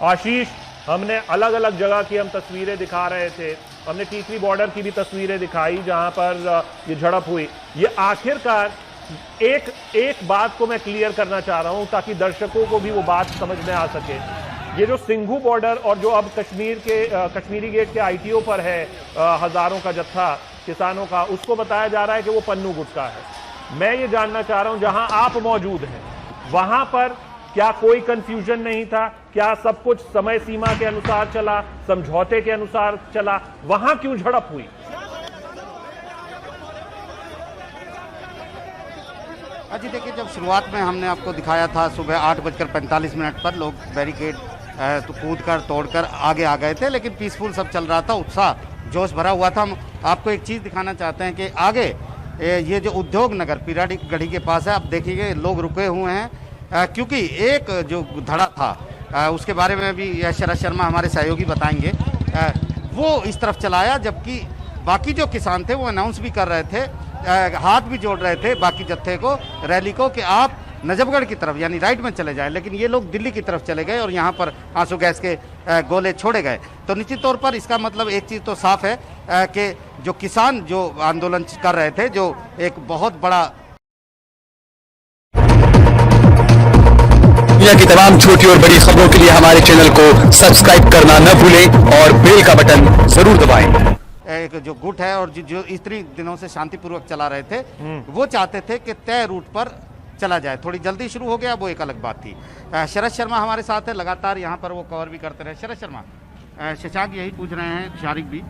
आशीष, हमने अलग अलग जगह की हम तस्वीरें दिखा रहे थे, हमने टीकरी बॉर्डर की भी तस्वीरें दिखाई जहां पर ये झड़प हुई। ये आखिरकार एक बात को मैं क्लियर करना चाह रहा हूं ताकि दर्शकों को भी वो बात समझ में आ सके। ये जो सिंघू बॉर्डर और जो अब कश्मीरी गेट के आईटीओ पर है हजारों का जत्था किसानों का, उसको बताया जा रहा है कि वो पन्नू गुटका है। मैं ये जानना चाह रहा हूं जहां आप मौजूद हैं वहां पर क्या कोई कंफ्यूजन नहीं था? क्या सब कुछ समय सीमा के अनुसार चला, समझौते के अनुसार चला? वहां क्यों झड़प हुई? अजी देखिए, जब शुरुआत में हमने आपको दिखाया था सुबह 8:45 पर लोग बैरिकेड तो कूद कर तोड़कर आगे आ गए थे, लेकिन पीसफुल सब चल रहा था, उत्साह जोश भरा हुआ था। हम आपको एक चीज़ दिखाना चाहते हैं कि आगे ये जो उद्योग नगर पीराडी गढ़ी के पास है, आप देखिए लोग रुके हुए हैं क्योंकि एक जो धड़ा था उसके बारे में भी शरद शर्मा हमारे सहयोगी बताएंगे, वो इस तरफ चलाया, जबकि बाकी जो किसान थे वो अनाउंस भी कर रहे थे, हाथ भी जोड़ रहे थे बाकी जत्थे को, रैली को, कि आप नजफगढ़ की तरफ यानी राइट में चले जाएं। लेकिन ये लोग दिल्ली की तरफ चले गए और यहाँ पर आंसू गैस के गोले छोड़े गए। तो निश्चित तौर पर इसका मतलब एक चीज़ तो साफ है कि जो किसान जो आंदोलन कर रहे थे, जो एक बहुत बड़ा दुनिया की तमाम छोटी और बड़ी खबरों के लिए हमारे चैनल को सब्सक्राइब करना न भूलें और बेल का बटन जरूर दबाएं। एक जो गुट है और जो इतनी दिनों से शांतिपूर्वक चला रहे थे, वो चाहते थे कि तय रूट पर चला जाए। थोड़ी जल्दी शुरू हो गया, वो एक अलग बात थी। शरद शर्मा हमारे साथ है, लगातार यहाँ पर वो कवर भी करते रहे। शरद शर्मा, शशांक यही पूछ रहे हैं, शारिक भी,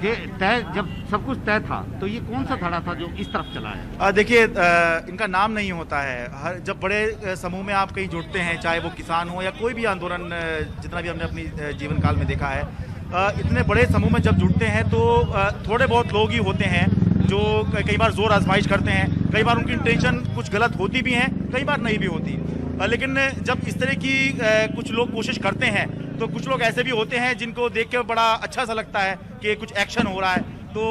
कि तय जब सब कुछ तय था तो ये कौन सा धड़ा था जो इस तरफ चला है? देखिए, इनका नाम नहीं होता है। जब बड़े समूह में आप कहीं जुड़ते हैं, चाहे वो किसान हो या कोई भी आंदोलन, जितना भी हमने अपनी जीवन काल में देखा है, इतने बड़े समूह में जब जुड़ते हैं तो थोड़े बहुत लोग ही होते हैं जो कई बार जोर आजमाइश करते हैं। कई बार उनकी इंटेंशन कुछ गलत होती भी हैं, कई बार नहीं भी होती। लेकिन जब इस तरह की कुछ लोग कोशिश करते हैं तो कुछ लोग ऐसे भी होते हैं जिनको देख के बड़ा अच्छा सा लगता है कि कुछ एक्शन हो रहा है। तो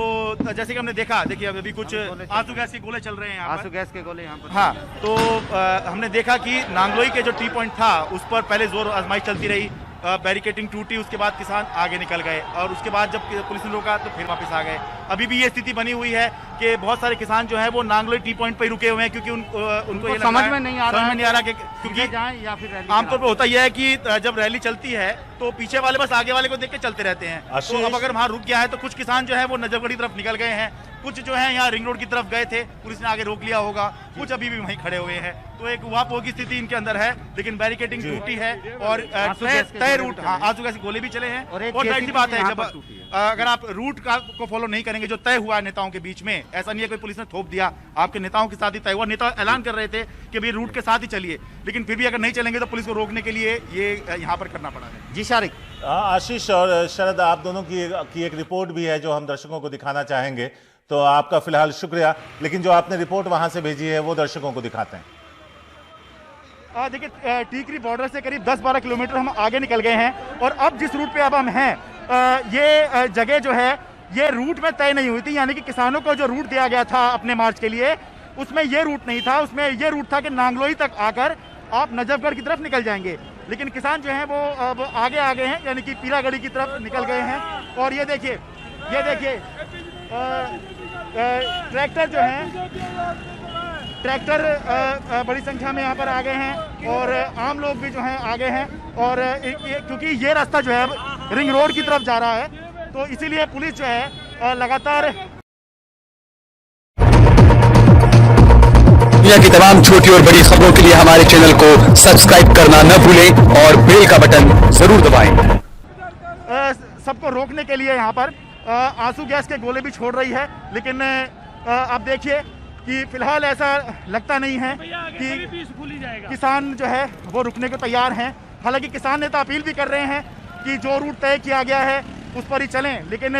जैसे कि हमने देखा, देखिए अभी कुछ आंसू गैस के गोले चल रहे हैं, आंसू गैस के गोले यहाँ पर। हाँ, तो हमने देखा कि नांगलोई के जो टी पॉइंट था उस पर पहले जोर आजमाइश चलती रही, बैरिकेटिंग टूटी, उसके बाद किसान आगे निकल गए और उसके बाद जब पुलिस ने रोका तो फिर वापस आ गए। अभी भी ये स्थिति बनी हुई है कि बहुत सारे किसान जो है वो नांगलोई टी पॉइंट पर रुके हुए हैं क्योंकि उनको ये समझ में नहीं आ रहा कि क्योंकि जाएं या फिर रैली। आमतौर पर होता यह है कि जब रैली चलती है तो पीछे वाले बस आगे वाले को देख के चलते रहते हैं। तो अब अगर वहां रुक गया है तो कुछ किसान जो है वो नजफगढ़ की तरफ निकल गए हैं, कुछ जो है यहाँ रिंग रोड की तरफ गए थे, पुलिस ने आगे रोक लिया होगा, कुछ अभी भी वहीं खड़े हुए हैं। तो एक उहापोह की स्थिति इनके अंदर है, लेकिन बैरिकेटिंग टूटी है और तय रूट, हाँ, आंसू गैस गोले भी चले हैं। और जाहिर सी बात है, जब अगर आप रूट को फॉलो नहीं करेंगे जो तय हुआ है नेताओं के बीच में, ऐसा नहीं है कोई पुलिस ने थोप दिया, आपके नेताओं के साथ ही तय हुआ। नेता ऐलान कर रहे थे कि भाई रूट के साथ ही चलिए, लेकिन फिर भी अगर नहीं चलेंगे तो पुलिस को रोकने के लिए ये यहाँ पर करना पड़ा है। जी शारिक। आशीष और शरद, आप दोनों की एक रिपोर्ट भी है जो हम दर्शकों को दिखाना चाहेंगे, तो आपका फिलहाल शुक्रिया, लेकिन जो आपने रिपोर्ट वहां से भेजी है वो दर्शकों को दिखाते हैं। देखिए, टीकरी बॉर्डर से करीब 10-12 किलोमीटर हम आगे निकल गए हैं और अब जिस रूट पे अब हम हैं, ये जगह जो है ये रूट में तय नहीं हुई थी, यानी कि किसानों को जो रूट दिया गया था अपने मार्च के लिए, उसमें ये रूट नहीं था। उसमें ये रूट था कि नांगलोई तक आकर आप नजफगढ़ की तरफ निकल जाएंगे, लेकिन किसान जो हैं वो अब आगे आ गए हैं, यानी कि पीरागढ़ी की तरफ निकल गए हैं। और ये देखिए ट्रैक्टर जो हैं, ट्रैक्टर बड़ी संख्या में यहाँ पर आ गए हैं और आम लोग भी जो हैं आ गए हैं। और क्योंकि ये रास्ता जो है रिंग रोड की तरफ जा रहा है, तो इसीलिए पुलिस जो है लगातार दुनिया की तमाम छोटी और बड़ी खबरों के लिए हमारे चैनल को सब्सक्राइब करना न भूलें और बेल का बटन जरूर दबाएं। सबको रोकने के लिए यहाँ पर आंसू गैस के गोले भी छोड़ रही है, लेकिन आप देखिए कि फिलहाल ऐसा लगता नहीं है कि किसान जो है वो रुकने को तैयार हैं। हालांकि किसान नेता अपील भी कर रहे हैं कि जो रूट तय किया गया है उस पर ही चलें, लेकिन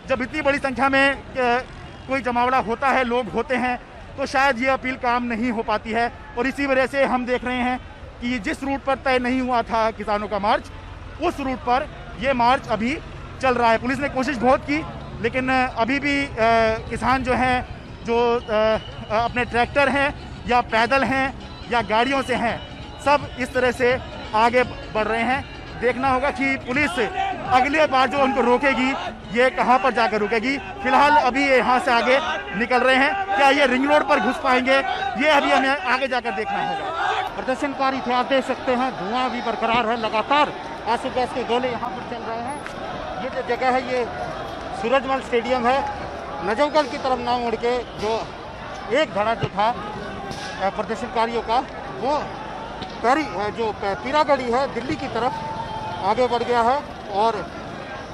जब इतनी बड़ी संख्या में कोई जमावड़ा होता है, लोग होते हैं, तो शायद ये अपील काम नहीं हो पाती है। और इसी वजह से हम देख रहे हैं कि जिस रूट पर तय नहीं हुआ था किसानों का मार्च, उस रूट पर ये मार्च अभी चल रहा है। पुलिस ने कोशिश बहुत की, लेकिन अभी भी किसान जो हैं, जो अपने ट्रैक्टर हैं या पैदल हैं या गाड़ियों से हैं, सब इस तरह से आगे बढ़ रहे हैं। देखना होगा कि पुलिस अगले बार जो उनको रोकेगी ये कहां पर जाकर रुकेगी। फिलहाल अभी ये यहाँ से आगे निकल रहे हैं, क्या ये रिंग रोड पर घुस पाएंगे ये अभी हमें आगे जाकर देखना होगा। प्रदर्शनकारी थे, आप देख सकते हैं धुआं भी बरकरार है, लगातार आंसू गैस के गोले यहाँ पर चल रहे हैं। ये जो जगह है ये सूरजमल स्टेडियम है। नजफगढ़ की तरफ ना मुड़ के जो एक धड़ा जो था प्रदर्शनकारियों का वो पीरागढ़ी है दिल्ली की तरफ आगे बढ़ गया है और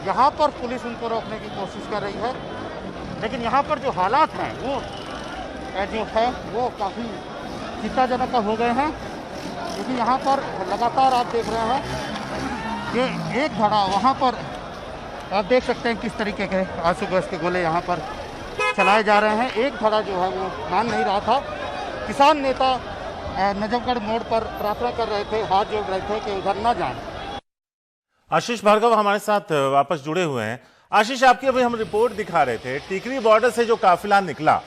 यहाँ पर पुलिस उनको रोकने की कोशिश कर रही है। लेकिन यहाँ पर जो हालात हैं वो जो है वो काफ़ी चिंताजनक हो गए हैं, क्योंकि यहाँ पर लगातार आप देख रहे हैं कि एक धड़ा वहाँ पर आप देख सकते हैं किस तरीके के आंसू गैस के गोले यहाँ पर चलाए जा रहे हैं। एक धड़ा जो है वो मान नहीं रहा था। किसान नेता नजफगढ़ मोड़ पर प्रार्थना कर रहे थे, हाथ जोड़ रहे थे कि उधर ना जाएं। आशीष भार्गव हमारे साथ वापस जुड़े हुए हैं। आशीष, आपकी अभी हम रिपोर्ट दिखा रहे थे, टीकरी बॉर्डर से जो काफिला निकला,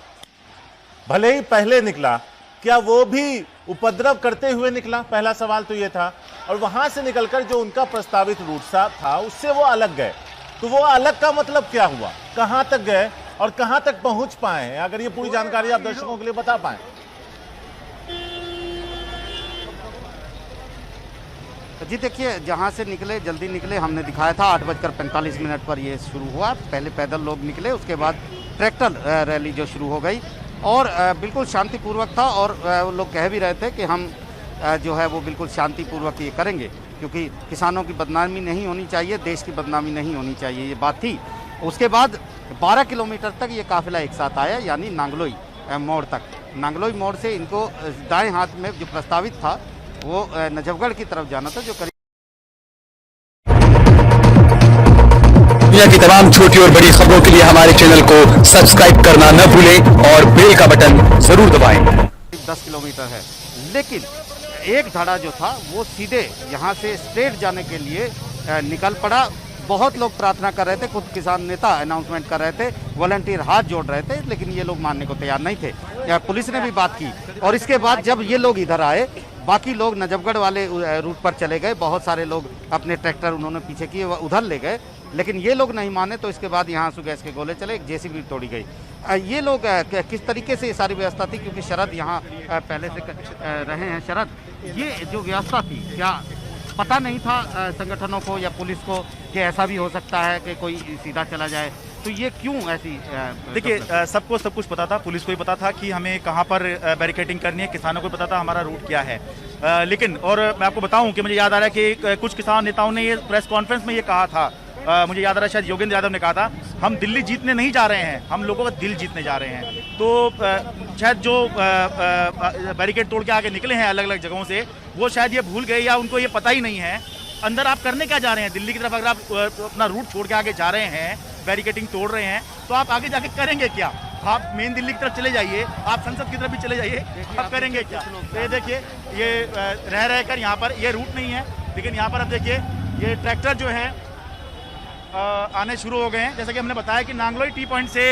भले ही पहले निकला, क्या वो भी उपद्रव करते हुए निकला? पहला सवाल तो ये था। और वहां से निकलकर जो उनका प्रस्तावित रूट था उससे वो अलग गए, तो वो अलग का मतलब क्या हुआ? कहां तक गए और कहां तक पहुंच पाए हैं? अगर ये पूरी जानकारी आप दर्शकों के लिए बता पाए। जी देखिए, जहाँ से निकले जल्दी निकले, हमने दिखाया था 8:45 पर ये शुरू हुआ। पहले पैदल लोग निकले, उसके बाद ट्रैक्टर रैली जो शुरू हो गई और बिल्कुल शांतिपूर्वक था। और वो लोग कह भी रहे थे कि हम जो है वो बिल्कुल शांतिपूर्वक ये करेंगे, क्योंकि किसानों की बदनामी नहीं होनी चाहिए, देश की बदनामी नहीं होनी चाहिए, ये बात थी। उसके बाद 12 किलोमीटर तक ये काफिला एक साथ आया, यानी नांगलोई मोड़ तक। नांगलोई मोड़ से इनको दाएं हाथ में जो प्रस्तावित था वो नजफगढ़ की तरफ जाना था, जो करीब दुनिया की तमाम छोटी और बड़ी खबरों के लिए हमारे चैनल को सब्सक्राइब करना न भूलें और बेल का बटन जरूर दबाएं। 10 किलोमीटर है। लेकिन एक धड़ा जो था वो सीधे यहाँ से स्ट्रेट जाने के लिए निकल पड़ा। बहुत लोग प्रार्थना कर रहे थे, खुद किसान नेता अनाउंसमेंट कर रहे थे, वॉलंटियर हाथ जोड़ रहे थे, लेकिन ये लोग मानने को तैयार नहीं थे। पुलिस ने भी बात की और इसके बाद जब ये लोग इधर आए, बाकी लोग नजफगढ़ वाले रूट पर चले गए। बहुत सारे लोग अपने ट्रैक्टर उन्होंने पीछे किए, उधर ले गए, लेकिन ये लोग नहीं माने। तो इसके बाद यहाँ आंसू गैस के गोले चले, एक जेसीबी तोड़ी गई। ये लोग किस तरीके से ये सारी व्यवस्था थी, क्योंकि शरद यहाँ पहले से रहे हैं। शरद, ये जो व्यवस्था थी, क्या पता नहीं था संगठनों को या पुलिस को कि ऐसा भी हो सकता है कि कोई सीधा चला जाए? तो ये क्यों ऐसी? देखिए, सबको सब कुछ पता था, पुलिस को भी पता था कि हमें कहाँ पर बैरिकेडिंग करनी है, किसानों को पता था हमारा रूट क्या है। लेकिन और मैं आपको बताऊं कि मुझे याद आ रहा है कि कुछ किसान नेताओं ने ये प्रेस कॉन्फ्रेंस में ये कहा था, मुझे याद आ रहा है शायद योगेंद्र यादव ने कहा था, हम दिल्ली जीतने नहीं जा रहे हैं, हम लोगों का दिल जीतने जा रहे हैं। तो शायद जो बैरिकेड तोड़ के आगे निकले हैं अलग अलग जगहों से, वो शायद ये भूल गए या उनको ये पता ही नहीं है अंदर आप करने क्या जा रहे हैं। दिल्ली की तरफ अगर आप अपना रूट छोड़ के आगे जा रहे हैं, बैरिकेडिंग तोड़ रहे हैं, तो आप आगे जाके करेंगे क्या? आप मेन दिल्ली की तरफ चले जाइए, आप संसद की तरफ भी चले जाइए, आप करेंगे क्या? तो ये देखिए, ये रह कर यहाँ पर ये रूट नहीं है, लेकिन यहाँ पर आप देखिए ये ट्रैक्टर जो है आने शुरू हो गए हैं। जैसे कि हमने बताया कि नांगलोई टी पॉइंट से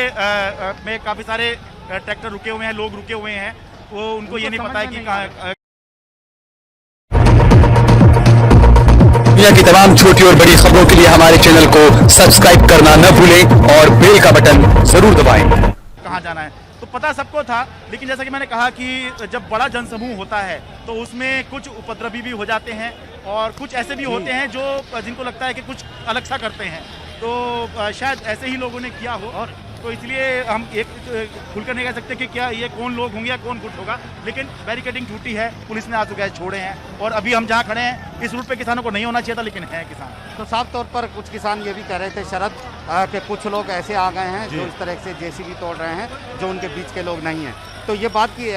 में काफ़ी सारे ट्रैक्टर रुके हुए हैं, लोग रुके हुए हैं, वो उनको ये नहीं पता है कि दुनिया की तमाम छोटी और बड़ी खबरों के लिए हमारे चैनल को सब्सक्राइब करना न भूलें और बेल का बटन जरूर दबाएं। कहाँ जाना है तो पता सबको था, लेकिन जैसा कि मैंने कहा कि जब बड़ा जनसमूह होता है तो उसमें कुछ उपद्रवी भी हो जाते हैं और कुछ ऐसे भी होते हैं जो जिनको लगता है कि कुछ अलग सा करते हैं। तो शायद ऐसे ही लोगों ने किया हो, और तो इसलिए हम एक खुलकर नहीं कह सकते कि क्या ये कौन लोग होंगे या कौन गुट होगा, लेकिन बैरिकेडिंग छूटी है, पुलिस ने आंसू गैस छोड़े हैं। और अभी हम जहाँ खड़े हैं इस रूट पे किसानों को नहीं होना चाहिए था, लेकिन है किसान। तो साफ तौर पर कुछ किसान ये भी कह रहे थे शरद कि कुछ लोग ऐसे आ गए हैं जो इस तरह से जेसीबी तोड़ रहे हैं, जो उनके बीच के लोग नहीं हैं। तो ये बात की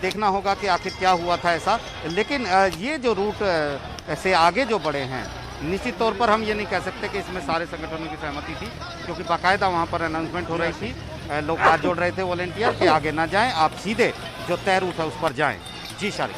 देखना होगा कि आखिर क्या हुआ था ऐसा। लेकिन ये जो रूट से आगे जो बढ़े हैं, निश्चित तौर पर हम ये नहीं कह सकते कि इसमें सारे संगठनों की सहमति थी, क्योंकि बाकायदा वहाँ पर अनाउंसमेंट हो रही थी, लोग हाथ जोड़ रहे थे वॉलेंटियर कि आगे ना जाएं, आप सीधे जो तय रूट है उस पर जाएं। जी शारिक।